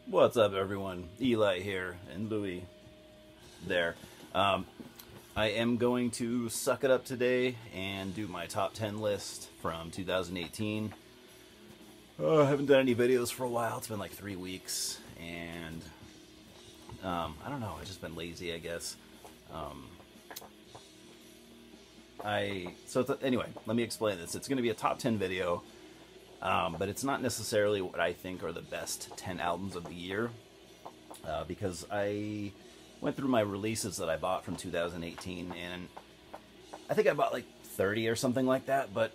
What's up, everyone? Eli here, and Louie there. I am going to suck it up today and do my top 10 list from 2018. I haven't done any videos for a while. It's been like 3 weeks, and I don't know. I've just been lazy, I guess. Anyway, let me explain this. It's going to be a top 10 video. But it's not necessarily what I think are the best 10 albums of the year, because I went through my releases that I bought from 2018, and I think I bought like 30 or something like that, but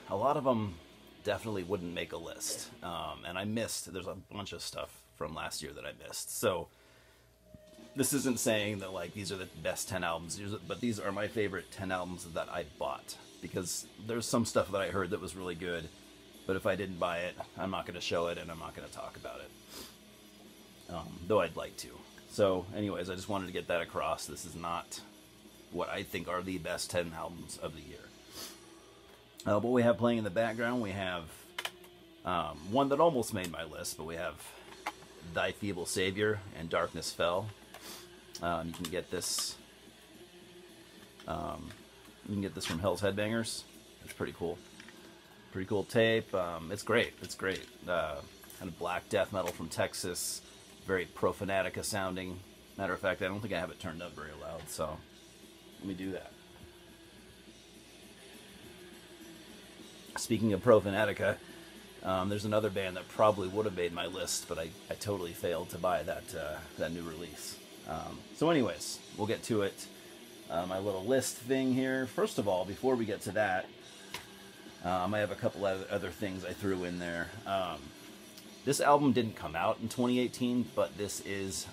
a lot of them definitely wouldn't make a list, and there's a bunch of stuff from last year that I missed, so this isn't saying that like these are the best 10 albums, but these are my favorite 10 albums that I bought, because there's some stuff that I heard that was really good. But if I didn't buy it, I'm not going to show it, and I'm not going to talk about it. Though I'd like to. So, anyways, I just wanted to get that across. This is not what I think are the best 10 albums of the year. What we have playing in the background, we have one that almost made my list, but we have Thy Feeble Savior and Darkness Fell. You can get this. You can get this from Hell's Headbangers. It's pretty cool. Pretty cool tape. It's great. It's great. Kind of black death metal from Texas. Very Profanatica sounding. Matter of fact, I don't think I have it turned up very loud, so let me do that. Speaking of Profanatica, there's another band that probably would have made my list, but I totally failed to buy that new release. So anyways, we'll get to it. My little list thing here. First of all, before we get to that, I have a couple other things I threw in there. This album didn't come out in 2018, but this is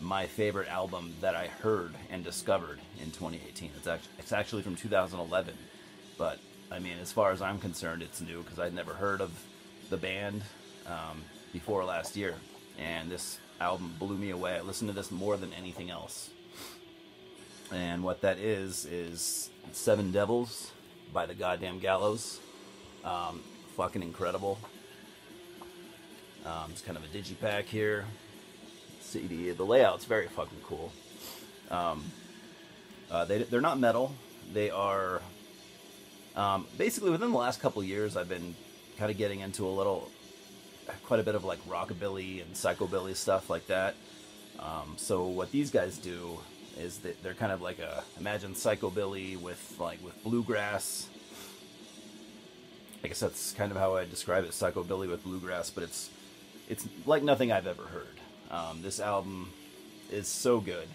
my favorite album that I heard and discovered in 2018. It's actually from 2011, but I mean, as far as I'm concerned, it's new because I'd never heard of the band before last year, and this album blew me away. I listened to this more than anything else, and what that is Seven Devils by the Goddamn Gallows. Fucking incredible. It's kind of a digipack here. CD. The layout's very fucking cool. They're not metal. They are basically, within the last couple years, I've been kind of getting into quite a bit of like rockabilly and psychobilly stuff like that. So what these guys do is that they're kind of like imagine psychobilly with bluegrass. I guess that's kind of how I describe it, psychobilly with bluegrass, but it's like nothing I've ever heard. This album is so good.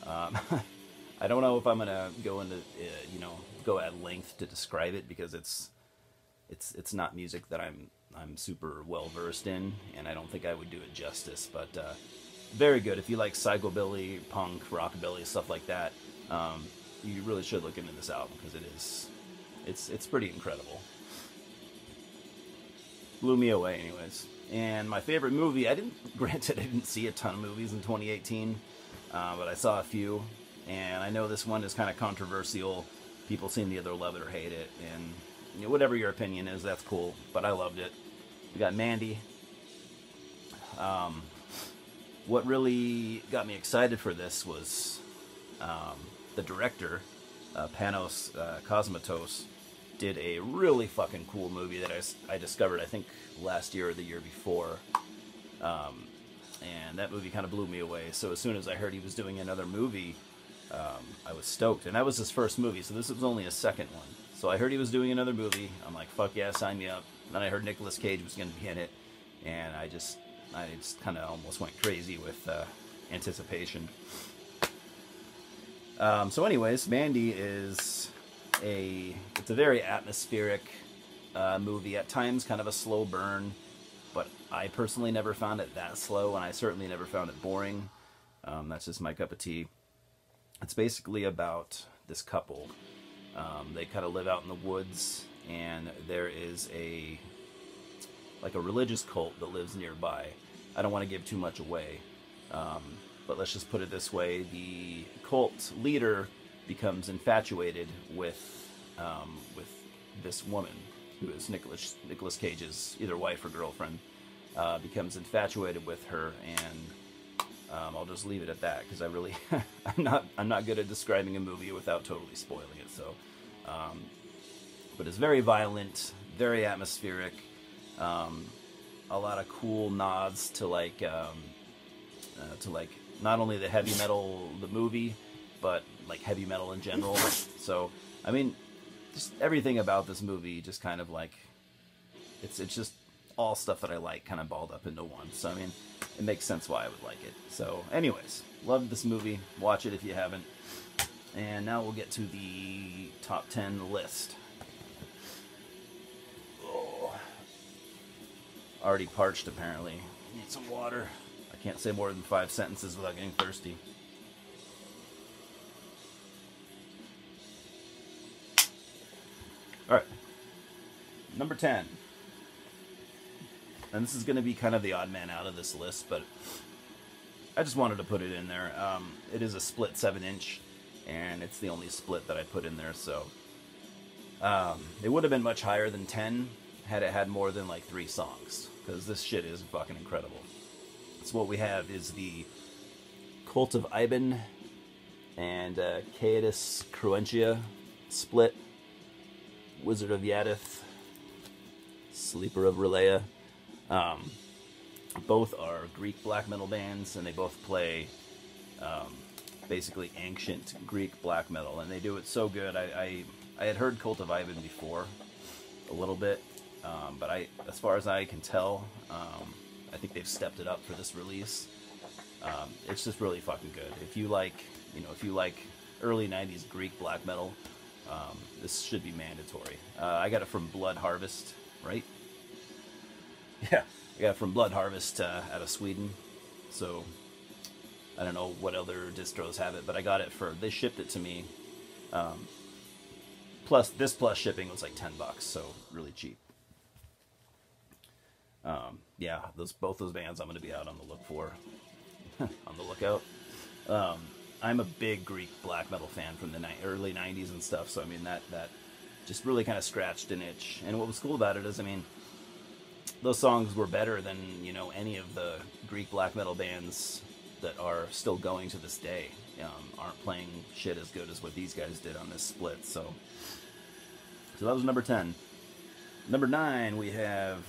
I don't know if I'm gonna go into go at length to describe it, because it's not music that I'm super well versed in, and I don't think I would do it justice, but very good. If you like psychobilly, punk, rockabilly, stuff like that, you really should look into this album, because it's pretty incredible. Blew me away, anyways. And my favorite movie, granted I didn't see a ton of movies in 2018, but I saw a few, and I know this one is kind of controversial. People seem to either love it or hate it, and whatever your opinion is, that's cool, but I loved it. We got Mandy. What really got me excited for this was the director, Panos Cosmatos, did a really fucking cool movie that I discovered, I think, last year or the year before. And that movie kind of blew me away. So as soon as I heard he was doing another movie, I was stoked. And that was his first movie, so this was only his second one. So I heard he was doing another movie. I'm like, fuck yeah, sign me up. Then I heard Nicolas Cage was going to be in it, and I just kind of almost went crazy with anticipation. So anyways, Mandy is it's a very atmospheric movie. At times kind of a slow burn, but I personally never found it that slow, and I certainly never found it boring. That's just my cup of tea. It's basically about this couple. They kind of live out in the woods, and there is a religious cult that lives nearby. I don't want to give too much away, but let's just put it this way. The cult leader becomes infatuated with this woman who is Nicolas Cage's either wife or girlfriend, becomes infatuated with her, and I'll just leave it at that because I really I'm not good at describing a movie without totally spoiling it. So, but it's very violent, very atmospheric, a lot of cool nods to like not only the heavy metal the movie, but like heavy metal in general. So I mean, just everything about this movie just kind of like it's just all stuff that I like kind of balled up into one. So I mean, it makes sense why I would like it. So anyways, love this movie. Watch it if you haven't. And now we'll get to the top 10 list. Oh. Already parched apparently. Need some water. I can't say more than 5 sentences without getting thirsty. Alright. Number 10. And this is going to be kind of the odd man out of this list, but I just wanted to put it in there. It is a split 7-inch, and it's the only split that I put in there, so it would have been much higher than 10 had it had more than like 3 songs, because this shit is fucking incredible. So what we have is the Cult of Iban and Caetus Cruentia split, Wizard of Yadith, Sleeper of Relaya. Both are Greek black metal bands, and they both play basically ancient Greek black metal, and they do it so good. I had heard Cult of Iban before a little bit, but as far as I can tell, I think they've stepped it up for this release. It's just really fucking good. If you like, if you like early 90s Greek black metal, this should be mandatory. I got it from Blood Harvest, right? Yeah, I got it from Blood Harvest out of Sweden. So I don't know what other distros have it, but I got it they shipped it to me. Plus shipping was like $10, so really cheap. Yeah, both those bands I'm going to be out on the lookout. I'm a big Greek black metal fan from the early 90s and stuff, so I mean that just really kind of scratched an itch. And what was cool about it is, I mean, those songs were better than, any of the Greek black metal bands that are still going to this day. Aren't playing shit as good as what these guys did on this split. So that was number 10. Number 9, we have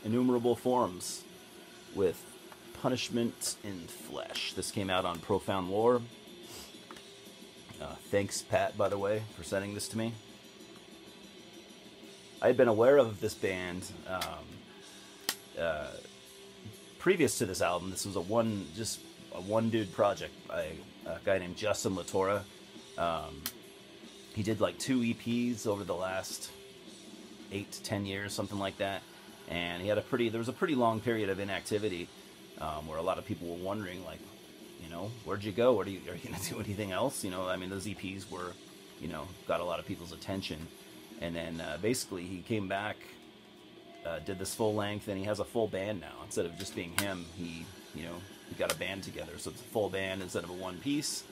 Innumerable Forms with Punishment in Flesh. This came out on Profound Lore. Thanks, Pat, by the way, for sending this to me. I had been aware of this band previous to this album. This was a one dude project by a guy named Justin Latorra. He did like 2 EPs over the last 8 to 10 years, something like that. And he had there was a pretty long period of inactivity where a lot of people were wondering, like, where'd you go? Are you going to do anything else? I mean, those EPs were, got a lot of people's attention. And then basically he came back, did this full length, and he has a full band now. Instead of just being him, he got a band together. So it's a full band instead of a one piece.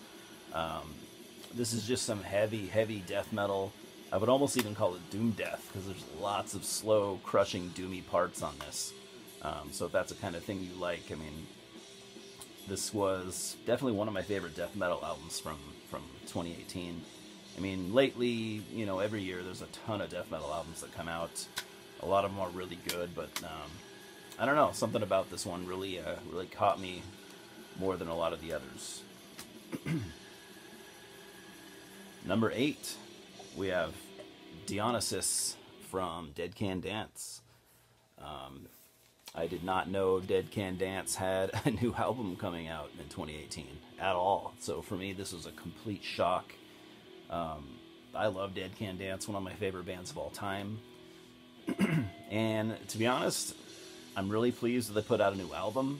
This is just some heavy death metal. I would almost even call it doom death, because there's lots of slow, crushing, doomy parts on this. So if that's the kind of thing you like, I mean, this was definitely one of my favorite death metal albums from 2018. I mean, lately, every year there's a ton of death metal albums that come out. A lot of them are really good, but I don't know, something about this one really caught me more than a lot of the others. Number 8, we have Dionysus from Dead Can Dance. I did not know Dead Can Dance had a new album coming out in 2018 at all. So for me, this was a complete shock. I love Dead Can Dance, one of my favorite bands of all time. And to be honest, I'm really pleased that they put out a new album.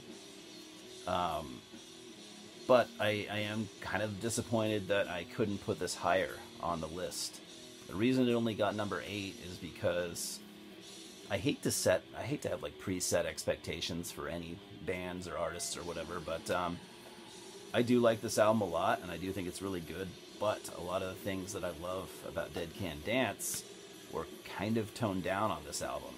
But I am kind of disappointed that I couldn't put this higher on the list. The reason it only got number 8 is because I hate to have like preset expectations for any bands or artists or whatever, but I do like this album a lot, and I do think it's really good, but a lot of the things that I love about Dead Can Dance were kind of toned down on this album.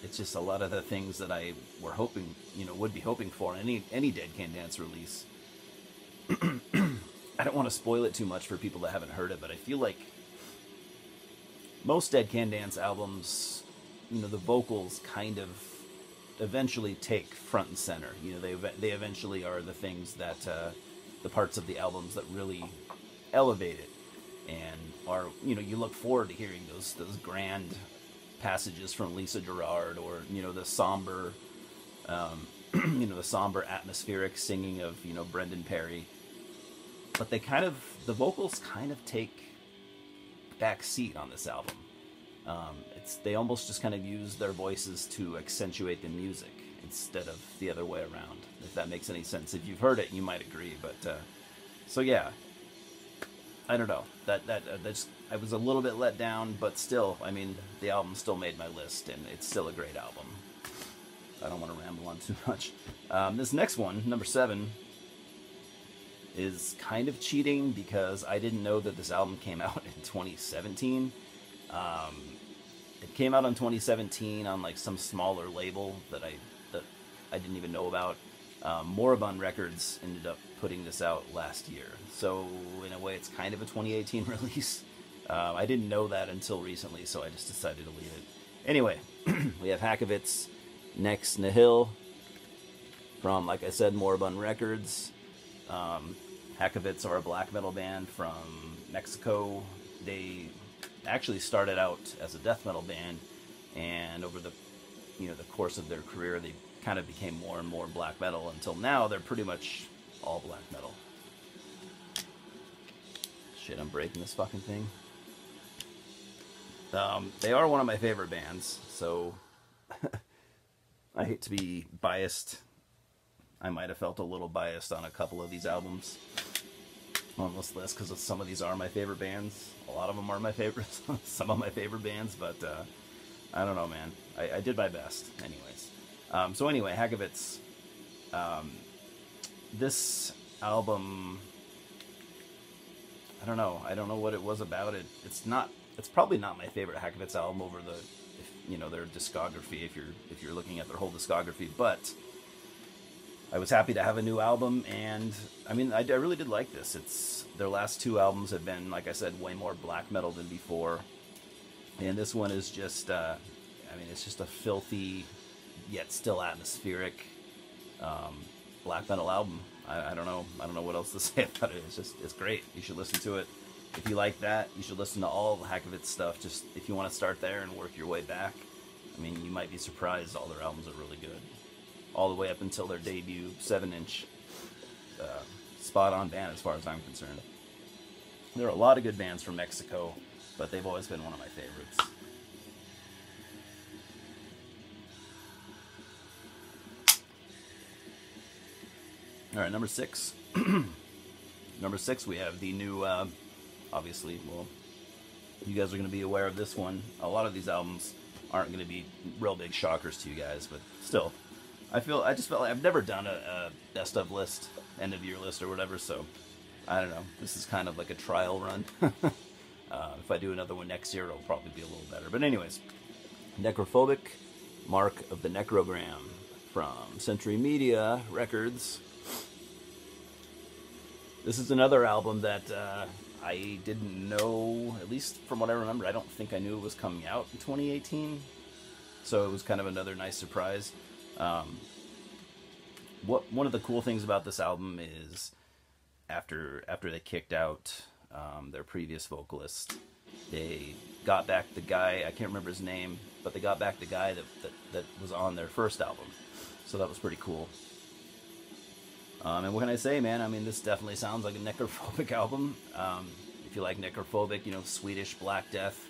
it's just a lot of the things that I were hoping, would be hoping for in any Dead Can Dance release. I don't want to spoil it too much for people that haven't heard it, but I feel like most Dead Can Dance albums, the vocals kind of eventually take front and center. They eventually are the things that the parts of the albums that really elevate it, and are you look forward to hearing those grand passages from Lisa Gerrard, or the somber, the somber atmospheric singing of Brendan Perry. But the vocals kind of take back seat on this album. They almost just kind of use their voices to accentuate the music instead of the other way around, if that makes any sense. If you've heard it, you might agree. But so yeah, I don't know. I was a little bit let down, but still, I mean, the album still made my list, and it's still a great album. I don't want to ramble on too much. This next one, number 7, is kind of cheating because I didn't know that this album came out in 2017. It came out in 2017 on like some smaller label that I didn't even know about. Moribund Records ended up putting this out last year, so in a way it's kind of a 2018 release. I didn't know that until recently, so I just decided to leave it. Anyway, we have Hackavitz Next Nihil from, like I said, Moribund Records. Hackavitz are a black metal band from Mexico. They actually started out as a death metal band, and over the course of their career, they kind of became more and more black metal until now they're pretty much all black metal. Shit, I'm breaking this fucking thing. They are one of my favorite bands, so I hate to be biased. I might have felt a little biased on a couple of these albums on this list, because some of these are my favorite bands. A lot of them are my favorites. Some of my favorite bands, but I don't know, man. I did my best, anyways. So anyway, Hackavitz. This album, I don't know. I don't know what it was about it. It's probably not my favorite Hackavitz album over their discography, if you're looking at their whole discography, but I was happy to have a new album, and I mean, I really did like this. Their last 2 albums have been, like I said, way more black metal than before, and this one is just, it's just a filthy, yet still atmospheric, black metal album. I don't know what else to say about it. It's great. You should listen to it. If you like that, you should listen to all the Hackavitz stuff. Just if you want to start there and work your way back, I mean, you might be surprised. All their albums are really good, all the way up until their debut 7-inch. Spot on band as far as I'm concerned. There are a lot of good bands from Mexico, but they've always been one of my favorites. All right, number 6. Number 6, we have the new, obviously, well, you guys are going to be aware of this one. A lot of these albums aren't going to be real big shockers to you guys, but still, I just felt like I've never done a best of list, end of year list or whatever, so I don't know. This is kind of like a trial run. If I do another one next year, it'll probably be a little better. But anyways, Necrophobic, Mark of the Necrogram from Century Media Records. This is another album that I didn't know, at least from what I remember, I don't think I knew it was coming out in 2018. So it was kind of another nice surprise. One of the cool things about this album is after they kicked out their previous vocalist, they got back the guy, I can't remember his name, but they got back the guy that was on their first album. So that was pretty cool. And what can I say, man? I mean, this definitely sounds like a Necrophobic album. If you like Necrophobic, Swedish Black Death,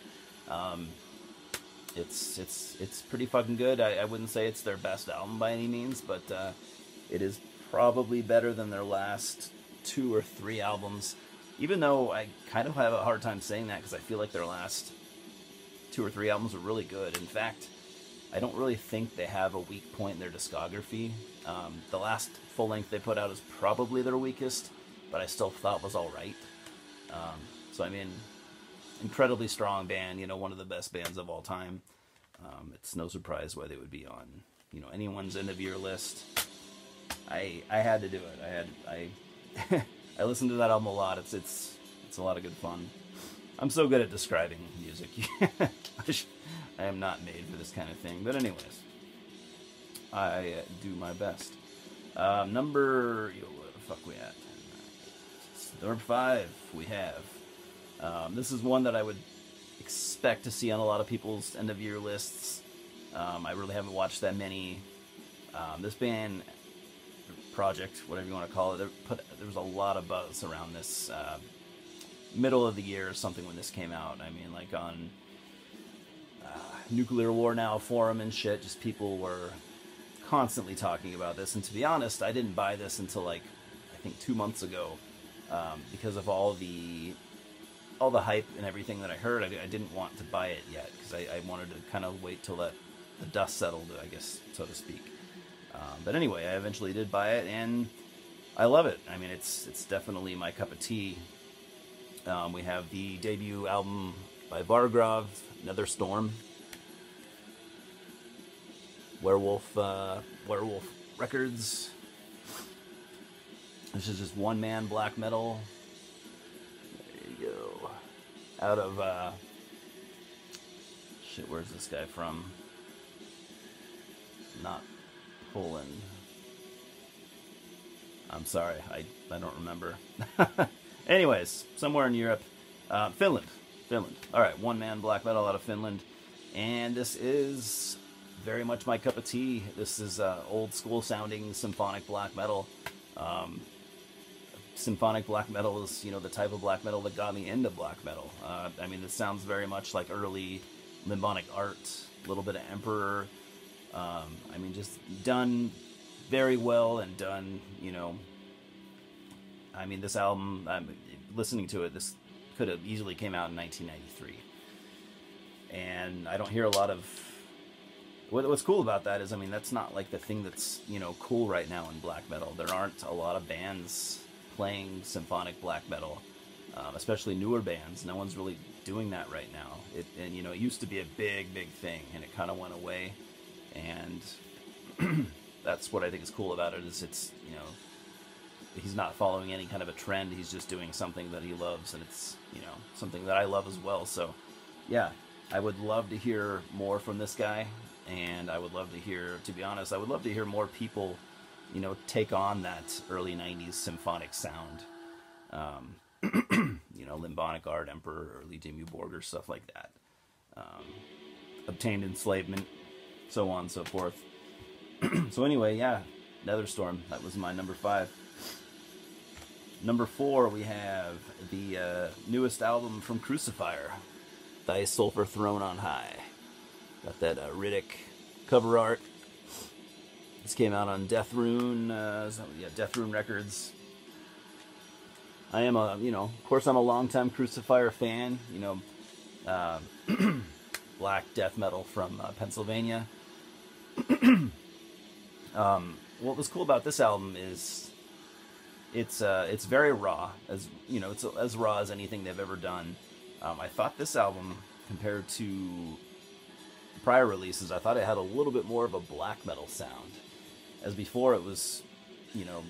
it's pretty fucking good. I wouldn't say it's their best album by any means, but it is probably better than their last 2 or 3 albums. Even though I kind of have a hard time saying that, because I feel like their last 2 or 3 albums are really good. In fact, I don't really think they have a weak point in their discography. The last full length they put out is probably their weakest, but I still thought was alright. So I mean, incredibly strong band, one of the best bands of all time. It's no surprise why they would be on, you know, anyone's end of year list. I had to do it. I listened to that album a lot. It's a lot of good fun. I'm so good at describing music. I am not made for this kind of thing. But anyways, I do my best. Where the fuck we at? Number 5 we have. This is one that I would expect to see on a lot of people's end of year lists. I really haven't watched that many. This band project, whatever you want to call it, there was a lot of buzz around this middle of the year or something when this came out. I mean, like on Nuclear War Now forum and shit, just people were constantly talking about this. And to be honest, I didn't buy this until like I think 2 months ago, because of all the hype and everything that I heard. I didn't want to buy it yet because I wanted to kind of wait till the dust settled, I guess, so to speak. But anyway, I eventually did buy it, and I love it. I mean, it's definitely my cup of tea. We have the debut album by Vargrov, Netherstorm. Werewolf Records. This is just one-man black metal. There you go. Out of, shit, where's this guy from? Not Poland. I'm sorry, I don't remember. Anyways, somewhere in Europe. Finland. Alright, one-man black metal out of Finland. And this is very much my cup of tea. This is old-school sounding symphonic black metal. Symphonic black metal is, you know, the type of black metal that got me into black metal. I mean, this sounds very much like early Limbic Art, a little bit of Emperor. I mean, just done very well and done, you know. I mean, this album, listening to it, this could have easily came out in 1993. And I don't hear a lot of... What's cool about that is, I mean, that's not like the thing that's, you know, cool right now in black metal. There aren't a lot of bands playing symphonic black metal, especially newer bands. No one's really doing that right now. And you know, it used to be a big thing, and it kind of went away. And that's what I think is cool about it, is it's, you know, he's not following any kind of a trend. He's just doing something that he loves, and it's, you know, something that I love as well. So yeah, I would love to hear more from this guy, and I would love to hear, to be honest, I would love to hear more people, you know, take on that early 90s symphonic sound. You know, Limbic Art, Emperor, early Dimmu Borgir, stuff like that. Obtained Enslavement, so on and so forth. So anyway, yeah, Netherstorm, that was my number 5. Number 4, we have the newest album from Crucifier, Thy Sulphur Throne on High. Got that Riddick cover art. This came out on Death Rune Records. I am you know, of course I'm a longtime Crucifier fan, you know, black death metal from Pennsylvania. What was cool about this album is it's very raw, as you know, it's as raw as anything they've ever done. I thought this album, compared to prior releases, I thought it had a little bit more of a black metal sound. As before, it was, you know,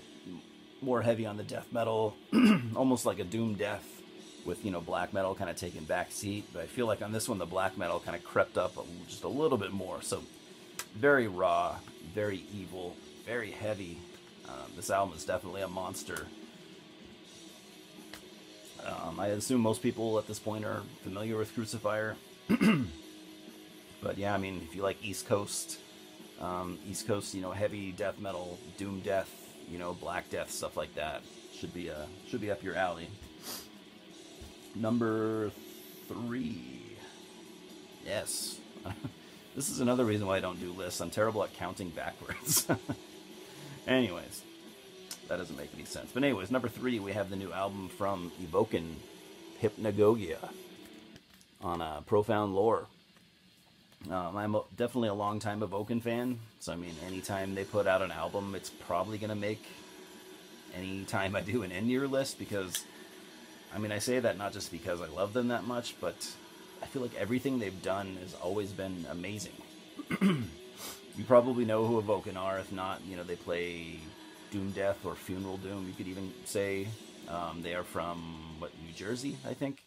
more heavy on the death metal, almost like a doom death, with, you know, black metal kind of taking back seat. But I feel like on this one, the black metal kind of crept up just a little bit more. So very raw, very evil, very heavy. This album is definitely a monster. I assume most people at this point are familiar with Crucifier. But yeah, I mean, if you like East Coast, you know, heavy death metal, doom death, you know, black death, stuff like that, should be up your alley. Number 3. Yes. This is another reason why I don't do lists. I'm terrible at counting backwards. Anyways, that doesn't make any sense. But anyways, number 3, we have the new album from Evoken, Hypnagogia, on Profound Lore. I'm definitely a long-time Evoken fan, so I mean, anytime they put out an album, it's probably going to make any time I do an end-year list, because, I mean, I say that not just because I love them that much, but I feel like everything they've done has always been amazing. You probably know who Evoken are. If not, you know, they play Doom Death or Funeral Doom, you could even say. They are from, what, New Jersey, I think?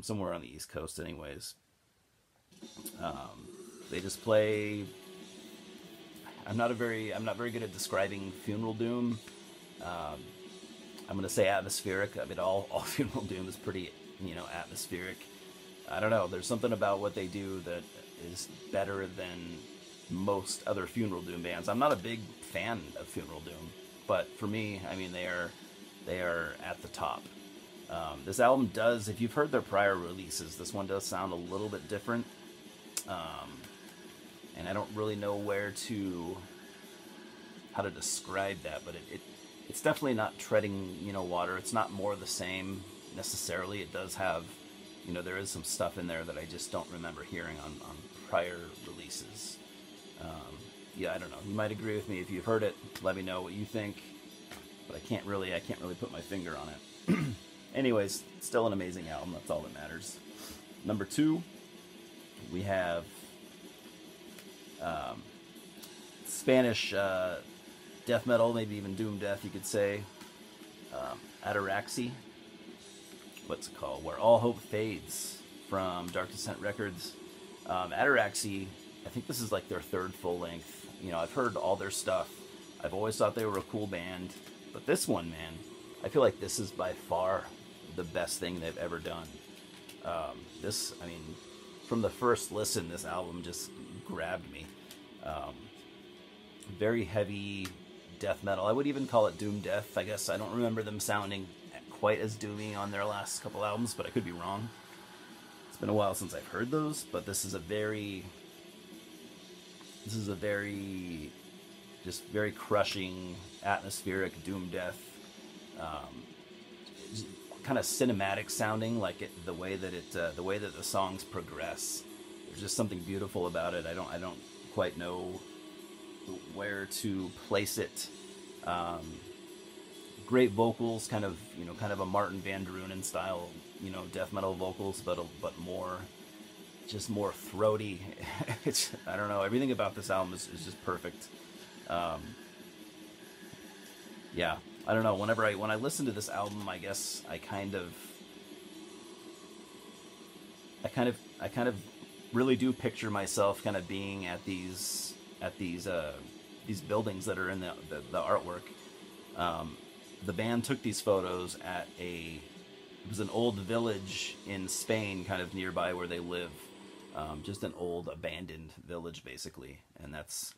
Somewhere on the East Coast anyways. They just play... I'm not very good at describing Funeral Doom. I'm going to say atmospheric. I mean, all Funeral Doom is pretty, you know, atmospheric. I don't know. There's something about what they do that is better than most other Funeral Doom bands. I'm not a big fan of Funeral Doom, but for me, I mean, they are at the top. This album does, if you've heard their prior releases, this one does sound a little bit different. And I don't really know how to describe that, but it's definitely not treading, you know, water. It's not more of the same necessarily. It does have, you know, there is some stuff in there that I just don't remember hearing on prior releases. Yeah, I don't know. You might agree with me. If you've heard it, let me know what you think. But I can't really put my finger on it. Anyways, still an amazing album. That's all that matters. Number 2, we have Spanish death metal, maybe even doom death, you could say. Ataraxy. What's it called? Where All Hope Fades, from Dark Descent Records. Ataraxy, I think this is like their 3rd full length. You know, I've heard all their stuff. I've always thought they were a cool band. But this one, man, I feel like this is by far the best thing they've ever done. I mean, from the first listen, this album just grabbed me. Very heavy death metal. I would even call it doom death. I guess I don't remember them sounding quite as doomy on their last couple albums, but I could be wrong. It's been a while since I've heard those, but this is a very just very crushing, atmospheric doom death. Kind of cinematic sounding, like the way that the songs progress. There's just something beautiful about it. I don't quite know where to place it. Great vocals, kind of a Martin Van Drunen style, you know, death metal vocals, but more throaty. I don't know. Everything about this album is just perfect. Yeah, I don't know. When I listen to this album, I guess I kind of really do picture myself kind of being at these buildings that are in the artwork. The band took these photos at it was an old village in Spain, kind of nearby where they live. Just an old abandoned village, basically. And that's,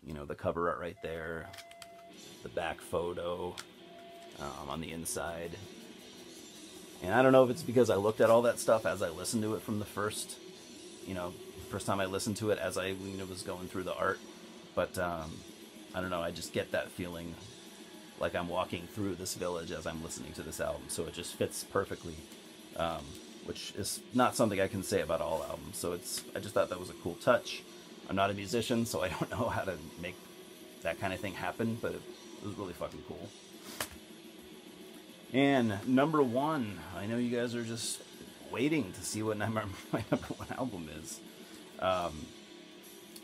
you know, the cover art right there. The back photo on the inside. And I don't know if it's because I looked at all that stuff as I listened to it from the first time I listened to it, as I was going through the art. But I don't know, I just get that feeling like I'm walking through this village as I'm listening to this album. So it just fits perfectly, which is not something I can say about all albums. So I just thought that was a cool touch. I'm not a musician, so I don't know how to make that kind of thing happen, but it was really fucking cool. And number 1, I know you guys are just waiting to see what my number 1 album is.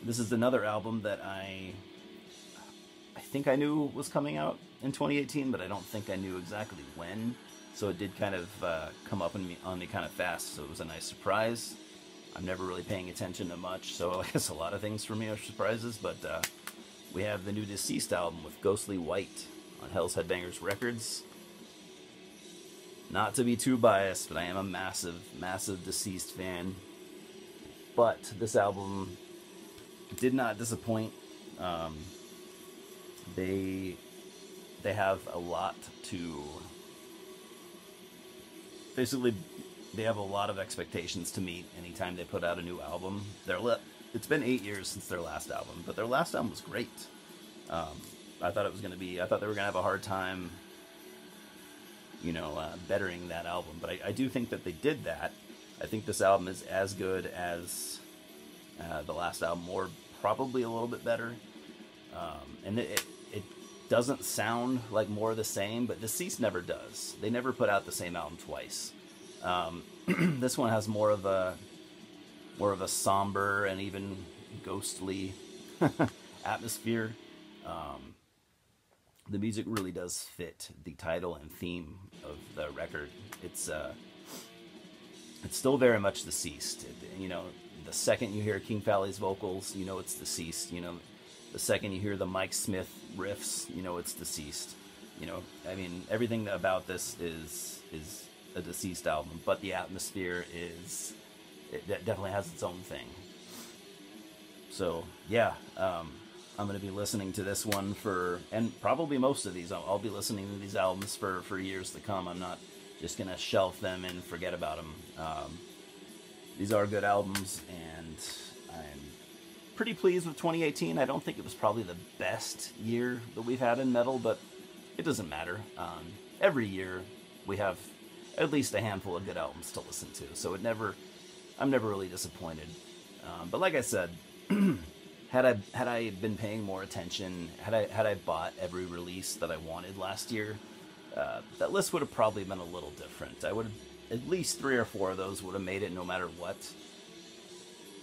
This is another album that I think I knew was coming out in 2018, but I don't think I knew exactly when. So it did kind of come up on me kind of fast, so it was a nice surprise. I'm never really paying attention to much, so I guess a lot of things for me are surprises, but we have the new Deceased album with Ghostly White on Hell's Headbangers Records. Not to be too biased, but I am a massive, massive Deceased fan. But this album did not disappoint. They have a lot to... Basically, they have a lot of expectations to meet anytime they put out a new album. It's been 8 years since their last album, but their last album was great. I thought they were going to have a hard time, bettering that album. But I do think that they did that. I think this album is as good as the last album, or probably a little bit better. And it doesn't sound like more of the same, but Deceased never does. They never put out the same album twice. This one has more of a somber and even ghostly atmosphere. The music really does fit the title and theme of the record. It's still very much Deceased. You know, the second you hear King Falley's vocals, you know it's Deceased. You know, the second you hear the Mike Smith riffs, you know it's Deceased. You know, I mean, everything about this is a Deceased album, but the atmosphere it definitely has its own thing. So yeah, I'm going to be listening to this one and probably most of these. I'll be listening to these albums for years to come. I'm not just going to shelf them and forget about them. These are good albums, and I'm pretty pleased with 2018. I don't think it was probably the best year that we've had in metal, but it doesn't matter. Every year we have at least a handful of good albums to listen to, so I'm never really disappointed. But like I said, had I been paying more attention, had I bought every release that I wanted last year, that list would have probably been a little different. I would have, at least 3 or 4 of those would have made it no matter what.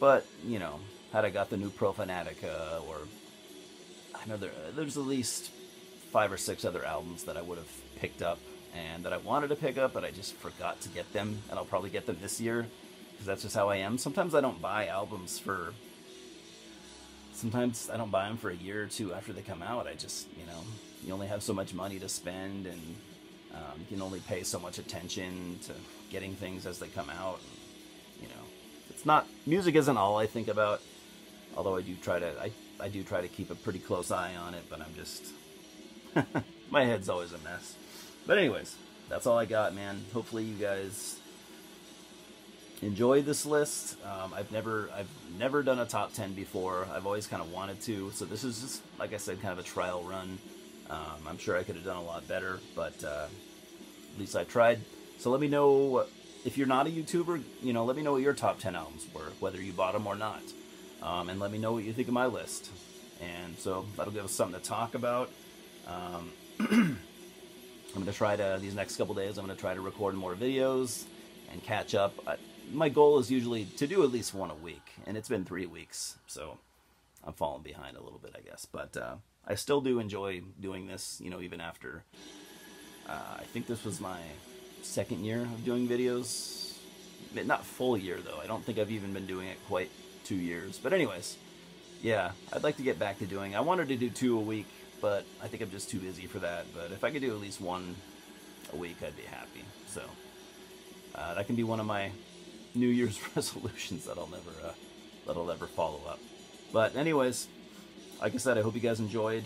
But you know, had I got the new Profanatica, or I know there's at least 5 or 6 other albums that I would have picked up and that I wanted to pick up, but I just forgot to get them, and I'll probably get them this year because that's just how I am. Sometimes I don't buy albums Sometimes I don't buy them for a year or 2 after they come out. I just, you know, you only have so much money to spend, and you can only pay so much attention to getting things as they come out. And, you know, it's not, music isn't all I think about, although I do try to keep a pretty close eye on it, but I'm just, my head's always a mess. But anyways, that's all I got, man. Hopefully you guys enjoyed this list. I've never done a top 10 before. I've always kind of wanted to, so this is just, like I said, kind of a trial run. I'm sure I could have done a lot better, but at least I tried. So let me know, if you're not a YouTuber, you know, let me know what your top 10 albums were, whether you bought them or not, and let me know what you think of my list. And so that'll give us something to talk about. I'm going to try to, these next couple days, I'm going to try to record more videos and catch up. My goal is usually to do at least one a week, and it's been 3 weeks, so I'm falling behind a little bit, I guess. But I still do enjoy doing this, you know, even after, I think this was my 2nd year of doing videos. Not full year, though. I don't think I've even been doing it quite 2 years. But anyways, yeah, I'd like to get back to doing, I wanted to do 2 a week, but I think I'm just too busy for that. But if I could do at least 1 a week, I'd be happy. So that can be one of my New Year's resolutions that'll never follow up. But anyways, like I said, I hope you guys enjoyed.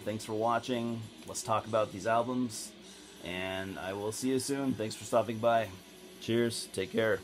Thanks for watching. Let's talk about these albums, and I will see you soon. Thanks for stopping by. Cheers. Take care.